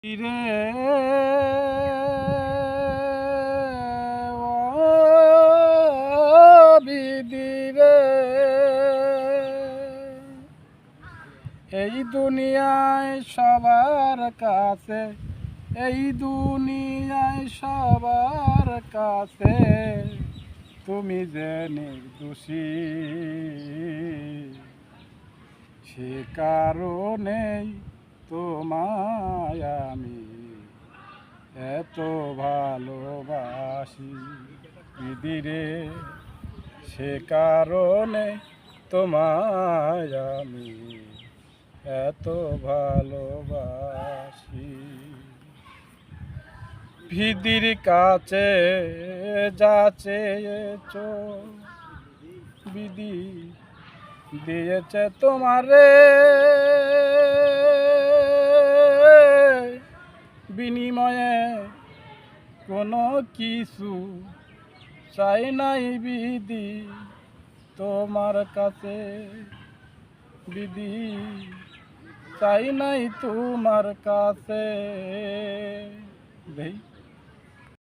রে ও বিধি রে, এই দুনিয়ায় সবার কাছে, এই দুনিয়ায় সবার কাছে তুমি যে নির্দোষী, সে কারণেই তোমায় আমি এত ভালোবাসি বিধিরে, সে কারণে তোমায় আমি এত ভালোবাসি। বিধির কাছে যা চেয়েছ বিধি দিয়েছে তোমারে, বিনিময়ে কোনো কিছু চাই নাই বিধি তোমার কাছে, বিধি চাই নাই তোমার কাছে।